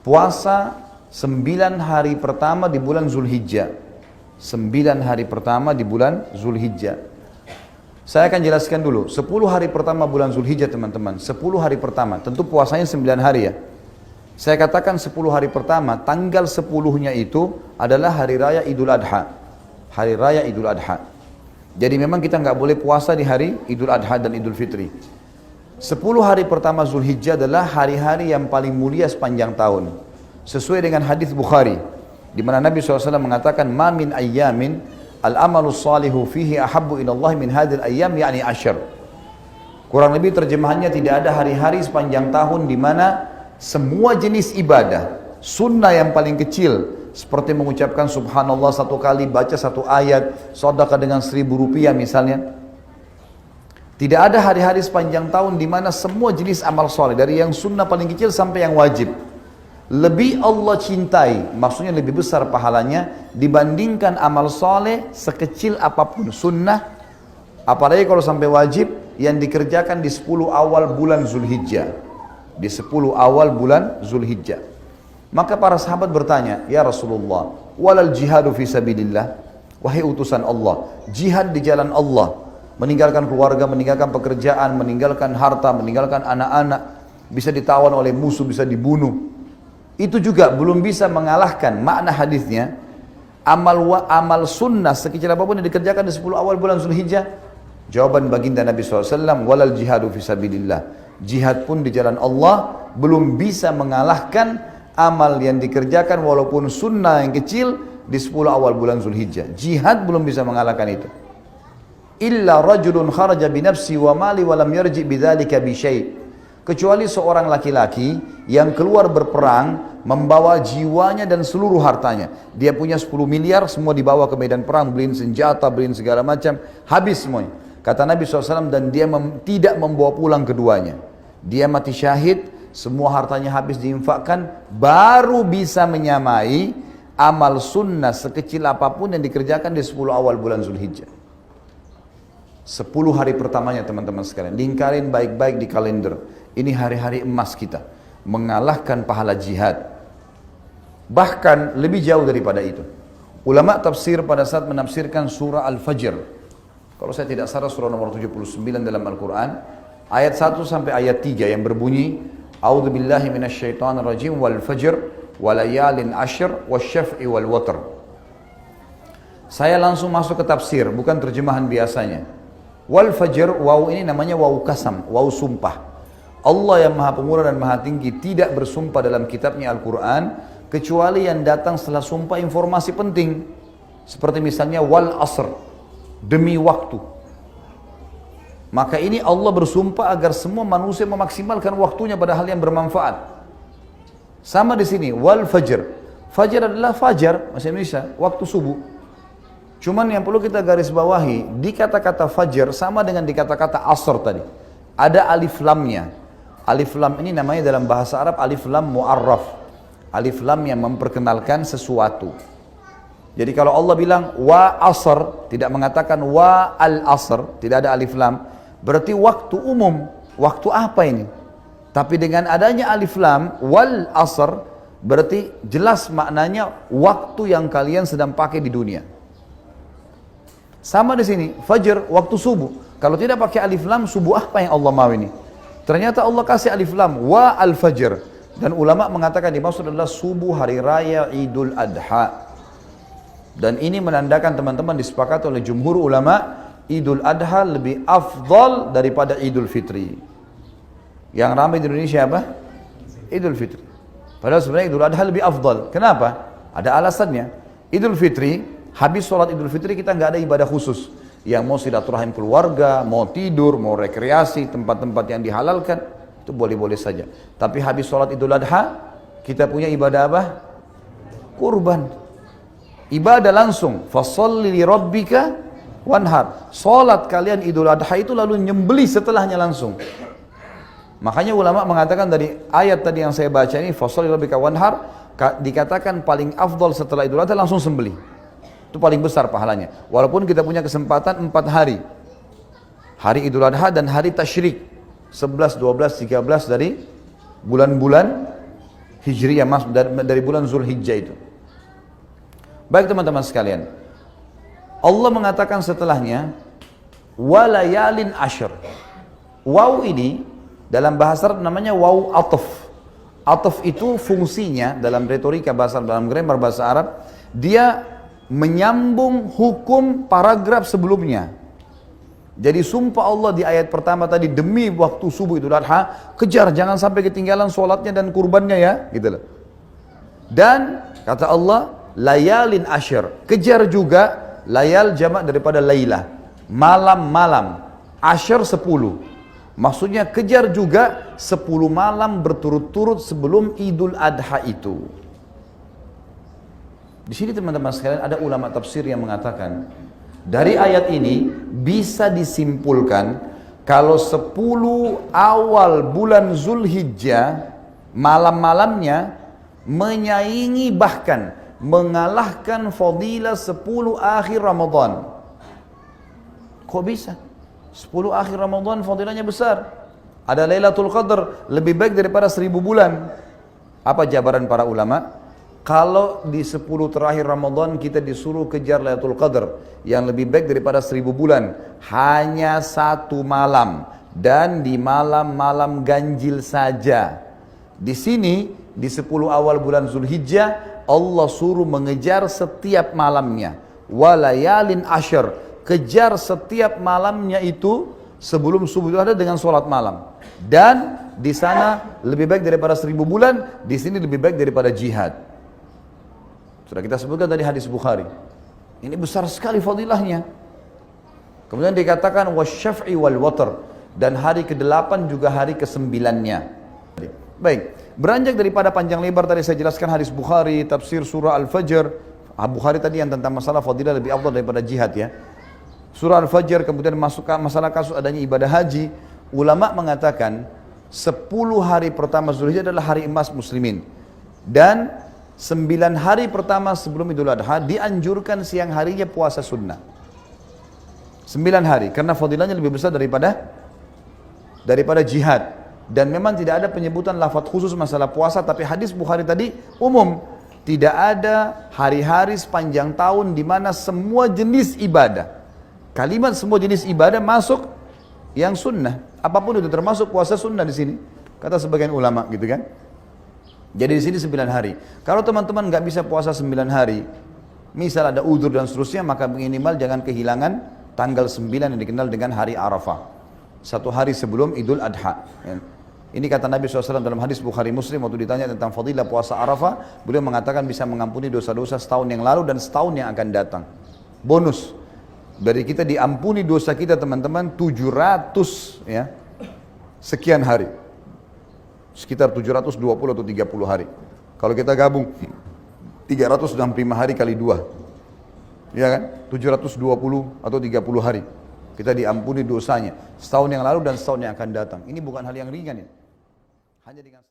puasa 9 hari pertama di bulan Zulhijjah. 9 hari pertama di bulan Zulhijjah. Saya akan jelaskan dulu, 10 hari pertama bulan Zulhijjah teman-teman. 10 hari pertama, tentu puasanya 9 hari ya. Saya katakan 10 hari pertama, tanggal 10-nya itu adalah hari raya Idul Adha. Hari raya Idul Adha. Jadi memang kita nggak boleh puasa di hari Idul Adha dan Idul Fitri. 10 hari pertama Zulhijjah adalah hari-hari yang paling mulia sepanjang tahun. Sesuai dengan hadis Bukhari, di mana Nabi SAW mengatakan, "Ma min ayyamin al-amalu salihu fihi ahabbu ila Allah min hadhil ayyam yakni asyr." Kurang lebih terjemahannya, tidak ada hari-hari sepanjang tahun di mana semua jenis ibadah, sunnah yang paling kecil, seperti mengucapkan subhanallah 1 kali, baca 1 ayat, sedekah dengan 1.000 rupiah misalnya. Tidak ada hari-hari sepanjang tahun di mana semua jenis amal soleh, dari yang sunnah paling kecil sampai yang wajib, lebih Allah cintai, maksudnya lebih besar pahalanya dibandingkan amal soleh sekecil apapun sunnah, apalagi kalau sampai wajib yang dikerjakan di 10 awal bulan Zulhijjah. Di 10 awal bulan Zulhijjah. Maka para sahabat bertanya, "Ya Rasulullah, walal jihadu fi sabilillah?" Wahai utusan Allah, jihad di jalan Allah, meninggalkan keluarga, meninggalkan pekerjaan, meninggalkan harta, meninggalkan anak-anak, bisa ditawan oleh musuh, bisa dibunuh. Itu juga belum bisa mengalahkan makna hadisnya. Amal sunnah sekecil apapun yang dikerjakan di 10 awal bulan Zulhijjah. Jawaban baginda Nabi SAW, walal jihadu fi sabilillah. Jihad pun di jalan Allah belum bisa mengalahkan amal yang dikerjakan walaupun sunnah yang kecil di 10 awal bulan Zulhijjah. Jihad belum bisa mengalahkan itu. Illa rajulun kharaja binafsi wa mali wa lam yarji bidzalika bi syai'. Kecuali seorang laki-laki yang keluar berperang membawa jiwanya dan seluruh hartanya. Dia punya 10 miliar, semua dibawa ke medan perang, beliin senjata, beliin segala macam, habis semuanya. Kata Nabi SAW, dan dia tidak membawa pulang keduanya. Dia mati syahid, semua hartanya habis diinfakkan, baru bisa menyamai amal sunnah sekecil apapun yang dikerjakan di 10 awal bulan Zulhijjah. 10 hari pertamanya teman-teman sekalian, lingkarin baik-baik di kalender. Ini hari-hari emas kita, mengalahkan pahala jihad. Bahkan lebih jauh daripada itu. Ulama tafsir pada saat menafsirkan surah Al-Fajr, kalau saya tidak salah surah nomor 79 dalam Al-Quran, ayat 1 sampai ayat 3 yang berbunyi, A'udzubillahi minasyaitonirrajim wal fajr walayalin ashr wasyaf'i wal watr. Saya langsung masuk ke tafsir, bukan terjemahan biasanya. Wal fajr, waw ini namanya waw kasam, waw sumpah. Allah yang maha pemurah dan maha tinggi tidak bersumpah dalam kitabnya Al-Quran kecuali yang datang setelah sumpah informasi penting. Seperti misalnya wal asr, demi waktu. Maka ini Allah bersumpah agar semua manusia memaksimalkan waktunya pada hal yang bermanfaat. Sama di sini, wal fajr. Fajar adalah fajar, bahasa Indonesia, waktu subuh. Cuman yang perlu kita garis bawahi, di kata-kata fajar sama dengan di kata-kata asr tadi. Ada alif lamnya. Alif lam ini namanya dalam bahasa Arab alif lam mu'arraf. Alif lam yang memperkenalkan sesuatu. Jadi kalau Allah bilang wa asr, tidak mengatakan wa al asr, tidak ada alif lam, berarti waktu umum. Waktu apa ini? Tapi dengan adanya alif lam wal asr, berarti jelas maknanya waktu yang kalian sedang pakai di dunia. Sama di sini, fajr, waktu subuh. Kalau tidak pakai alif lam, subuh apa yang Allah mau ini? Ternyata Allah kasih alif lam wa al fajr, dan ulama mengatakan dimaksud adalah subuh hari raya Idul Adha. Dan ini menandakan teman-teman disepakati oleh jumhur ulama, Idul Adha lebih afdal daripada Idul Fitri. Yang ramai di Indonesia apa? Idul Fitri. Padahal sebenarnya Idul Adha lebih afdal. Kenapa? Ada alasannya. Idul Fitri, habis sholat Idul Fitri kita nggak ada ibadah khusus. Yang mau silaturahim keluarga, mau tidur, mau rekreasi, tempat-tempat yang dihalalkan, itu boleh-boleh saja. Tapi habis sholat Idul Adha, kita punya ibadah apa? Kurban. Ibadah langsung, fasholli li rabbika wanhar. Salat kalian Idul Adha itu lalu nyembeli setelahnya langsung. Makanya ulama mengatakan dari ayat tadi yang saya baca ini, fasholli li rabbika wanhar, dikatakan paling afdal setelah Idul Adha langsung sembeli. Itu paling besar pahalanya. Walaupun kita punya kesempatan 4 hari. Hari Idul Adha dan hari Tasyrik. 11, 12, 13 dari bulan-bulan Hijriyah, dari bulan Zulhijjah itu. Baik teman-teman sekalian, Allah mengatakan setelahnya, walayalin ashr. Waw ini dalam bahasa Arab namanya waw ataf. Ataf itu fungsinya dalam retorika bahasa, dalam grammar bahasa Arab, dia menyambung hukum paragraf sebelumnya. Jadi sumpah Allah di ayat pertama tadi, demi waktu subuh Idul Adha, kejar jangan sampai ketinggalan sholatnya dan kurbannya ya, gitu loh. Dan kata Allah, layalin ashr, kejar juga, layal jamak daripada laylah, malam-malam, ashr 10. Maksudnya kejar juga 10 malam berturut-turut sebelum Idul Adha itu. Di sini teman-teman sekalian ada ulama tafsir yang mengatakan, dari ayat ini bisa disimpulkan kalau 10 awal bulan Zulhijjah malam-malamnya menyaingi bahkan mengalahkan fadilah 10 akhir Ramadan. Kok bisa? 10 akhir Ramadan fadilahnya besar. Ada Lailatul Qadar lebih baik daripada 1000 bulan. Apa jabaran para ulama? Kalau di 10 terakhir Ramadan kita disuruh kejar Lailatul Qadar yang lebih baik daripada 1000 bulan, hanya 1 malam dan di malam-malam ganjil saja. Di sini di 10 awal bulan Zulhijjah Allah suruh mengejar setiap malamnya. Walayalin ashr, kejar setiap malamnya itu sebelum subuh itu ada dengan sholat malam. Dan di sana lebih baik daripada 1000 bulan, di sini lebih baik daripada jihad. Sudah kita sebutkan tadi hadis Bukhari. Ini besar sekali fadilahnya. Kemudian dikatakan wasyaf'i wal watr, dan hari ke-8 juga hari ke-9-nya. Baik, beranjak daripada panjang lebar tadi saya jelaskan hadis Bukhari, tafsir surah Al-Fajr. Bukhari tadi yang tentang masalah fadilah lebih afdal daripada jihad ya. Surah Al-Fajr, kemudian masuk masalah kasus adanya ibadah haji. Ulama mengatakan 10 hari pertama Zulhijjah adalah hari emas muslimin. Dan 9 hari pertama sebelum Idul Adha dianjurkan siang harinya puasa sunnah. 9 hari, karena fadilahnya lebih besar daripada jihad. Dan memang tidak ada penyebutan lafaz khusus masalah puasa, tapi hadis Bukhari tadi umum. Tidak ada hari-hari sepanjang tahun di mana semua jenis ibadah, kalimat semua jenis ibadah masuk yang sunnah. Apapun itu termasuk puasa sunnah di sini. Kata sebagian ulama gitu kan. Jadi di sini 9 hari. Kalau teman-teman nggak bisa puasa 9 hari, misal ada udzur dan seterusnya, maka minimal jangan kehilangan tanggal 9 yang dikenal dengan hari Arafah. 1 hari sebelum Idul Adha. Ini kata Nabi SAW dalam hadis Bukhari Muslim waktu ditanya tentang fadilah puasa Arafah, beliau mengatakan bisa mengampuni dosa-dosa setahun yang lalu dan setahun yang akan datang. Bonus. Dari kita diampuni dosa kita teman-teman 700 ya, sekian hari. Sekitar 720 atau 30 hari. Kalau kita gabung 365 hari kali 2. Ya kan? 720 atau 30 hari. Kita diampuni dosanya setahun yang lalu dan setahun yang akan datang. Ini bukan hal yang ringan ya. Hanya dengan